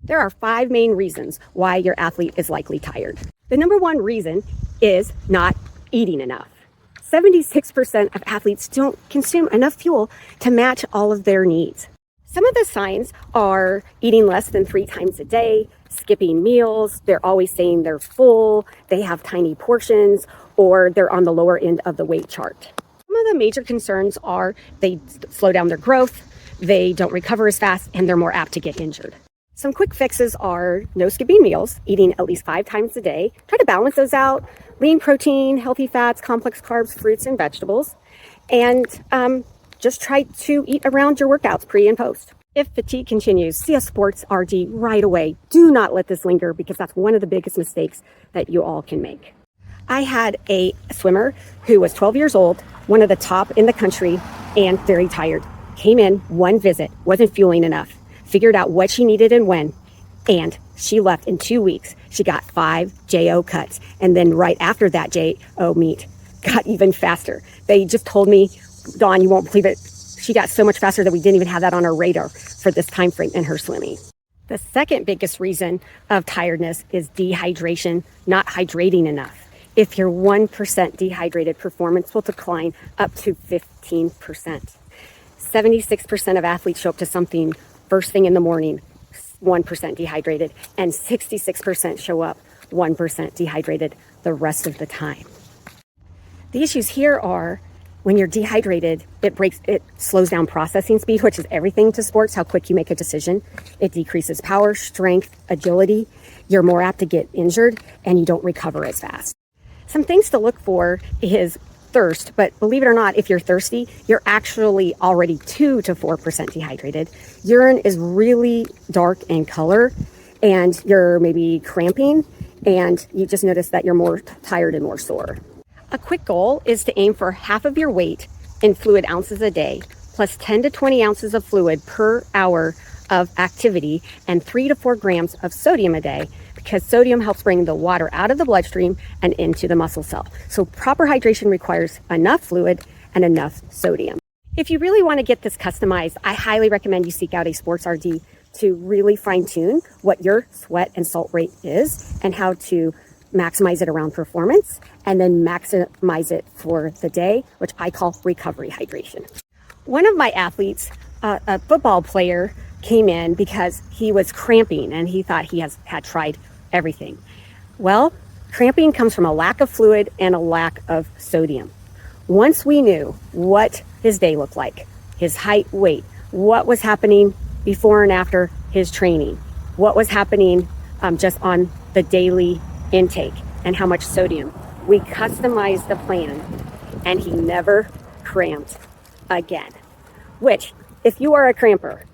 There are 5 main reasons why your athlete is likely tired. The number one reason is not eating enough. 76% of athletes don't consume enough fuel to match all of their needs. Some of the signs are eating less than 3 times a day, skipping meals, they're always saying they're full, they have tiny portions, or they're on the lower end of the weight chart. Some of the major concerns are they slow down their growth, they don't recover as fast, and they're more apt to get injured. Some quick fixes are no skipping meals, eating at least 5 times a day. Try to balance those out. Lean protein, healthy fats, complex carbs, fruits, and vegetables. And just try to eat around your workouts pre and post. If fatigue continues, see a sports RD right away. Do not let this linger because that's one of the biggest mistakes that you all can make. I had a swimmer who was 12 years old, one of the top in the country, and very tired. Came in, one visit, wasn't fueling enough. Figured out what she needed and when, and she left in 2 weeks. She got 5 JO cuts, and then right after that JO meet, got even faster. They just told me, Dawn, you won't believe it, she got so much faster that we didn't even have that on our radar for this time frame in her swimming. The second biggest reason of tiredness is dehydration, not hydrating enough. If you're 1% dehydrated, performance will decline up to 15%. 76% of athletes show up to something first thing in the morning, 1% dehydrated, and 66% show up 1% dehydrated the rest of the time. The issues here are when you're dehydrated, it slows down processing speed, which is everything to sports, how quick you make a decision. It decreases power, strength, agility. You're more apt to get injured, and you don't recover as fast. Some things to look for is thirst, but believe it or not, if you're thirsty, you're actually already 2 to 4% dehydrated. Urine is really dark in color, and you're maybe cramping, and you just notice that you're more tired and more sore. A quick goal is to aim for half of your weight in fluid ounces a day, plus 10 to 20 ounces of fluid per hour of activity, and 3 to 4 grams of sodium a day, because sodium helps bring the water out of the bloodstream and into the muscle cell. So proper hydration requires enough fluid and enough sodium. If you really want to get this customized, I highly recommend you seek out a sports RD to really fine tune what your sweat and salt rate is and how to maximize it around performance, and then maximize it for the day, which I call recovery hydration. One of my athletes, a football player, came in because he was cramping and he thought he had tried everything. Well, cramping comes from a lack of fluid and a lack of sodium. Once we knew what his day looked like, his height, weight, what was happening before and after his training, what was happening just on the daily intake and how much sodium, we customized the plan and he never cramped again. Which, if you are a cramper,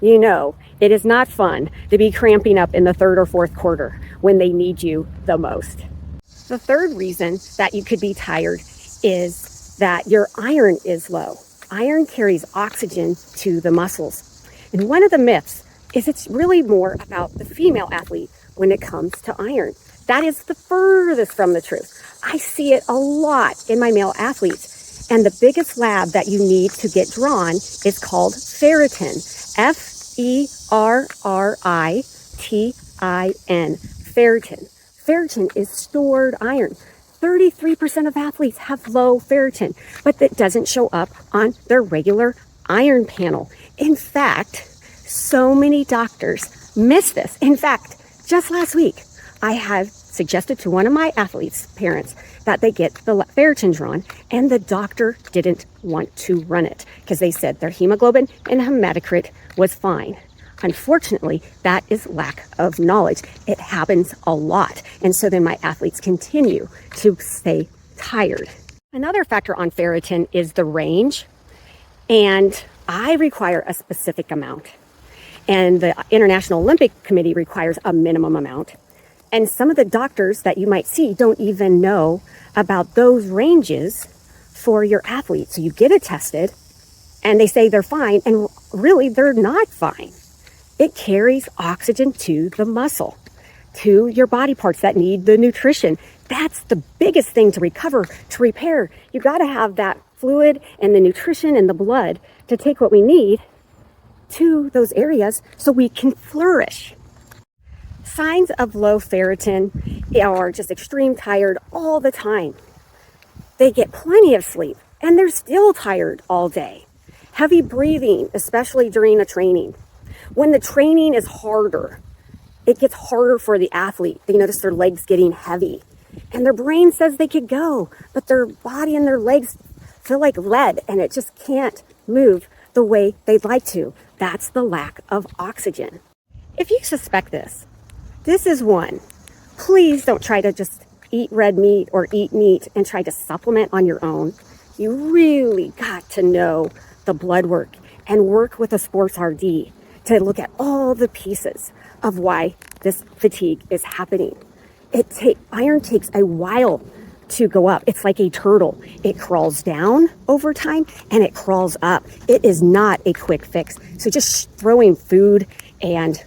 you know it is not fun to be cramping up in the 3rd or 4th quarter when they need you the most. The third reason that you could be tired is that your iron is low. Iron carries oxygen to the muscles. And one of the myths is it's really more about the female athlete when it comes to iron. That is the furthest from the truth. I see it a lot in my male athletes. And the biggest lab that you need to get drawn is called ferritin. Ferritin. Ferritin. Ferritin is stored iron. 33% of athletes have low ferritin, but that doesn't show up on their regular iron panel. In fact, so many doctors miss this. In fact, just last week, I have suggested to one of my athletes' parents that they get the ferritin drawn, and the doctor didn't want to run it because they said their hemoglobin and hematocrit was fine. Unfortunately, that is lack of knowledge. It happens a lot. And so then my athletes continue to stay tired. Another factor on ferritin is the range. And I require a specific amount. And the International Olympic Committee requires a minimum amount. And some of the doctors that you might see don't even know about those ranges for your athletes. So you get it tested and they say they're fine, and really they're not fine. It carries oxygen to the muscle, to your body parts that need the nutrition. That's the biggest thing to recover, to repair. You got to have that fluid and the nutrition and the blood to take what we need to those areas so we can flourish. signs of low ferritin are just extreme tired all the time. They get plenty of sleep and they're still tired all day. Heavy breathing, especially during a training. When the training is harder, it gets harder for the athlete. They notice their legs getting heavy and their brain says they could go, but their body and their legs feel like lead and it just can't move the way they'd like to. That's the lack of oxygen. If you suspect this is one. Please don't try to just eat red meat or eat meat and try to supplement on your own. You really got to know the blood work and work with a sports RD to look at all the pieces of why this fatigue is happening. Iron takes a while to go up. It's like a turtle. It crawls down over time and it crawls up. It is not a quick fix. So just throwing food and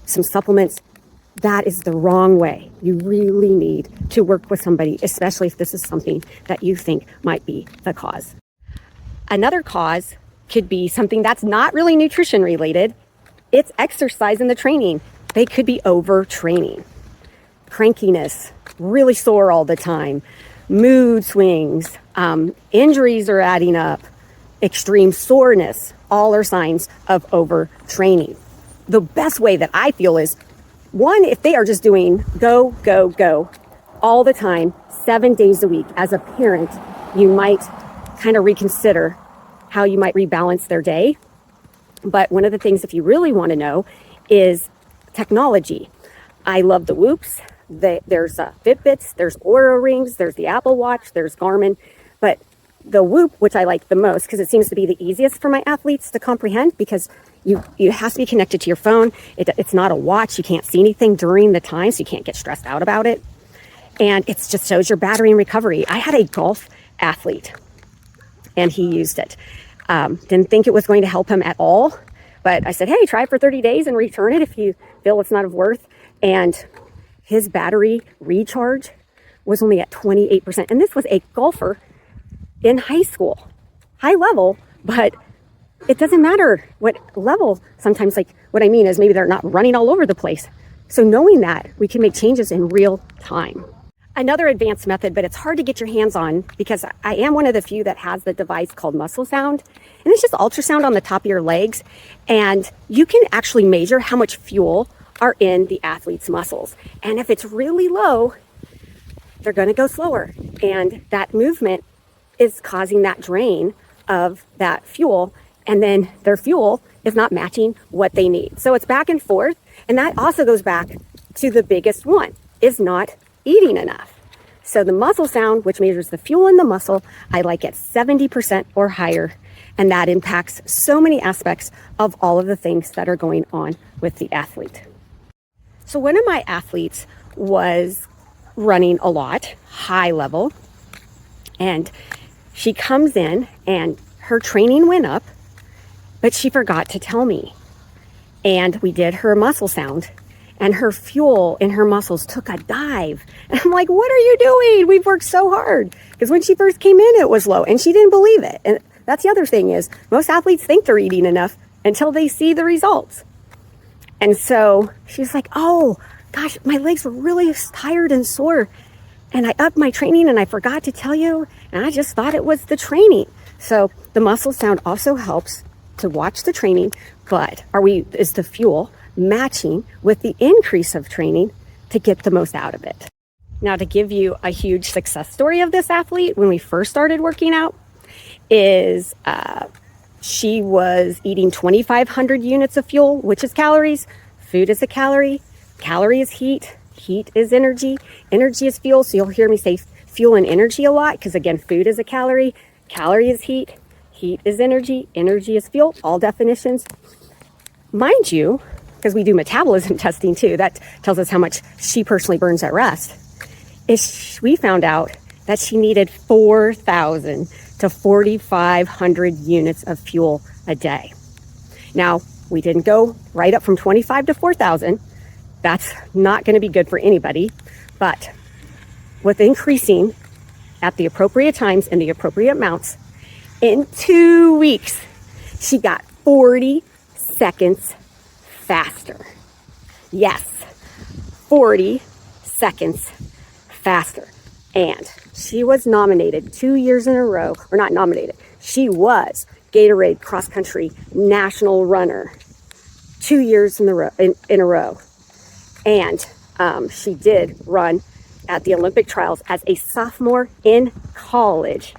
some supplements, that is the wrong way. You really need to work with somebody, especially if this is something that you think might be the cause. Another cause could be something that's not really nutrition related. It's exercise in the training. They could be overtraining. Crankiness, really sore all the time, mood swings, injuries are adding up, extreme soreness, all are signs of overtraining. The best way that I feel is, one, if they are just doing go, go, go all the time, 7 days a week, as a parent, you might kind of reconsider how you might rebalance their day. But one of the things, if you really want to know, is technology. I love the Whoops. There's Fitbits, there's Oura Rings, there's the Apple Watch, there's Garmin. But the Whoop, which I like the most because it seems to be the easiest for my athletes to comprehend, because you have to be connected to your phone. It's not a watch. You can't see anything during the time, so you can't get stressed out about it. And it just shows your battery and recovery. I had a golf athlete and he used it. Didn't think it was going to help him at all. But I said, hey, try it for 30 days and return it if you feel it's not of worth. And his battery recharge was only at 28%. And this was a golfer in high school, high level, but it doesn't matter what level. Sometimes, like, what I mean is maybe they're not running all over the place. So knowing that, we can make changes in real time. Another advanced method, but it's hard to get your hands on because I am one of the few that has the device called Muscle Sound. And it's just ultrasound on the top of your legs. And you can actually measure how much fuel are in the athlete's muscles. And if it's really low, they're going to go slower. And that movement is causing that drain of that fuel. And then their fuel is not matching what they need. So it's back and forth. And that also goes back to the biggest one, is not eating enough. So the Muscle Sound, which measures the fuel in the muscle, I like at 70% or higher. And that impacts so many aspects of all of the things that are going on with the athlete. So one of my athletes was running a lot, high level, and she comes in and her training went up, but she forgot to tell me. And we did her Muscle Sound, and her fuel in her muscles took a dive. And I'm like, what are you doing? We've worked so hard. Because when she first came in, it was low, and she didn't believe it. And that's the other thing, is most athletes think they're eating enough until they see the results. And so she's like, oh gosh, my legs were really tired and sore. And I upped my training and I forgot to tell you. And I just thought it was the training. So the Muscle Sound also helps to watch the training, but is the fuel matching with the increase of training to get the most out of it? Now, to give you a huge success story of this athlete, when we first started working out, is she was eating 2,500 units of fuel, which is calories. Food is a calorie. Calorie is heat. Heat is energy. Energy is fuel. So you'll hear me say fuel and energy a lot because, again, food is a calorie. Calorie is heat. Heat is energy. Energy is fuel. All definitions. Mind you, because we do metabolism testing too, that tells us how much she personally burns at rest, we found out that she needed 4,000 to 4,500 units of fuel a day. Now, we didn't go right up from 25 to 4,000. That's not going to be good for anybody. But with increasing at the appropriate times and the appropriate amounts, in 2 weeks, she got 40 seconds faster. Yes, 40 seconds faster. And she was nominated 2 years in a row, or not nominated, she was Gatorade cross country national runner 2 years in a row. And she did run at the Olympic trials as a sophomore in college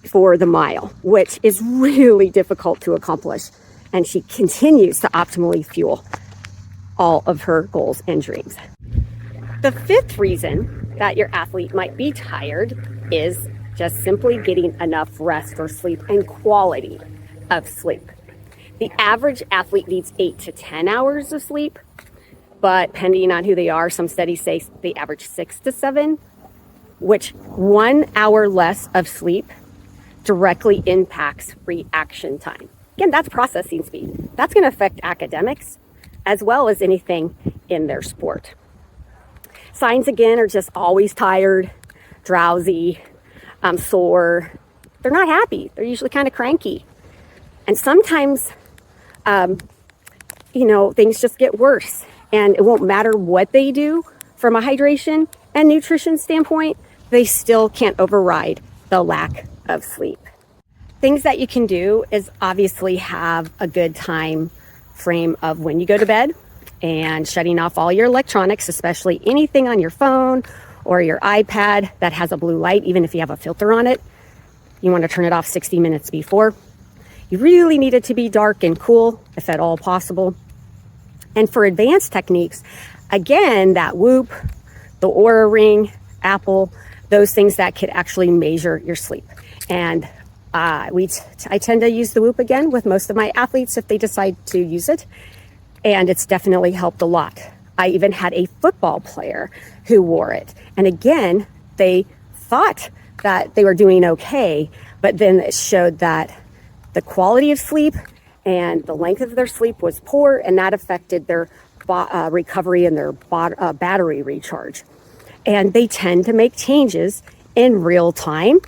for the mile, which is really difficult to accomplish. And she continues to optimally fuel all of her goals and dreams. The fifth reason that your athlete might be tired is just simply getting enough rest or sleep and quality of sleep. The average athlete needs 8 to 10 hours of sleep, but depending on who they are, some studies say they average 6 to 7, which 1 hour less of sleep directly impacts reaction time. Again, that's processing speed. That's going to affect academics as well as anything in their sport. Signs, again, are just always tired, drowsy, sore. They're not happy. They're usually kind of cranky. And sometimes, things just get worse. And it won't matter what they do from a hydration and nutrition standpoint, they still can't override the lack of sleep. Things that you can do is obviously have a good time frame of when you go to bed and shutting off all your electronics, especially anything on your phone or your iPad that has a blue light, even if you have a filter on it. You want to turn it off 60 minutes before. You really need it to be dark and cool, if at all possible. And for advanced techniques, again, that Whoop, the Oura Ring, Apple, those things that could actually measure your sleep. And I tend to use the Whoop again with most of my athletes if they decide to use it. And it's definitely helped a lot. I even had a football player who wore it. And again, they thought that they were doing okay, but then it showed that the quality of sleep and the length of their sleep was poor, and that affected their recovery and their battery recharge. And they tend to make changes in real time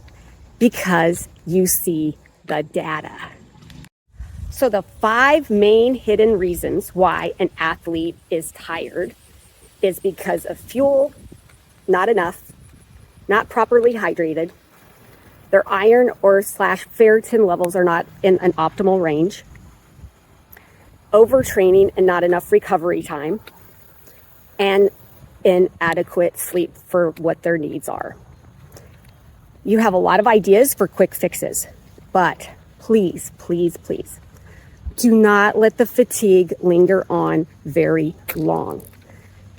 because you see the data. So the 5 main hidden reasons why an athlete is tired is because of fuel, not enough, not properly hydrated, their iron or / ferritin levels are not in an optimal range, overtraining and not enough recovery time, and inadequate sleep for what their needs are. You have a lot of ideas for quick fixes, but please, please, please, do not let the fatigue linger on very long.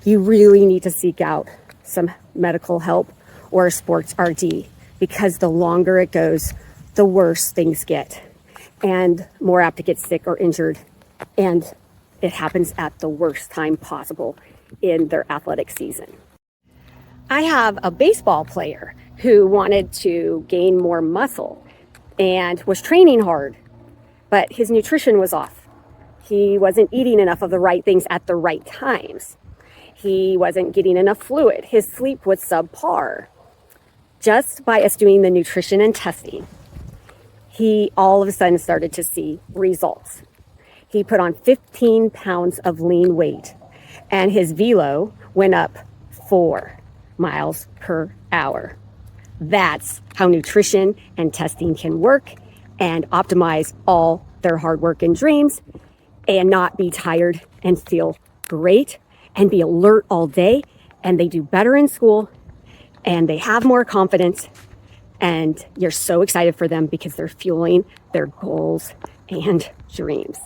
You really need to seek out some medical help or a sports RD, because the longer it goes, the worse things get and more apt to get sick or injured. And it happens at the worst time possible in their athletic season. I have a baseball player who wanted to gain more muscle and was training hard, but his nutrition was off. He wasn't eating enough of the right things at the right times. He wasn't getting enough fluid. His sleep was subpar. Just by us doing the nutrition and testing, he all of a sudden started to see results. He put on 15 pounds of lean weight, and his velo went up 4 miles per hour. That's how nutrition and testing can work and optimize all their hard work and dreams and not be tired and feel great and be alert all day. And they do better in school and they have more confidence, and you're so excited for them because they're fueling their goals and dreams.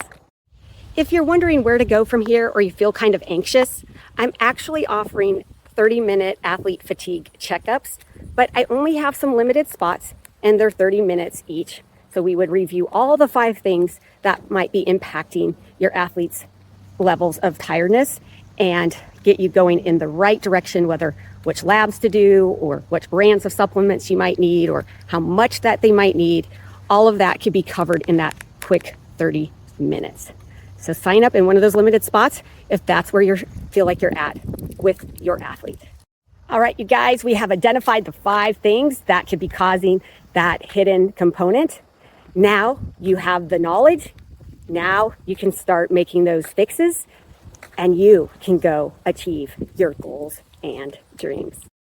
If you're wondering where to go from here or you feel kind of anxious, I'm actually offering 30-minute athlete fatigue checkups, but I only have some limited spots and they're 30 minutes each. So we would review all the 5 things that might be impacting your athlete's levels of tiredness and get you going in the right direction, whether which labs to do or which brands of supplements you might need or how much that they might need. All of that could be covered in that quick 30 minutes. So sign up in one of those limited spots if that's where you feel like you're at with your athlete. All right, you guys, we have identified the 5 things that could be causing that hidden component. Now you have the knowledge. Now you can start making those fixes and you can go achieve your goals and dreams.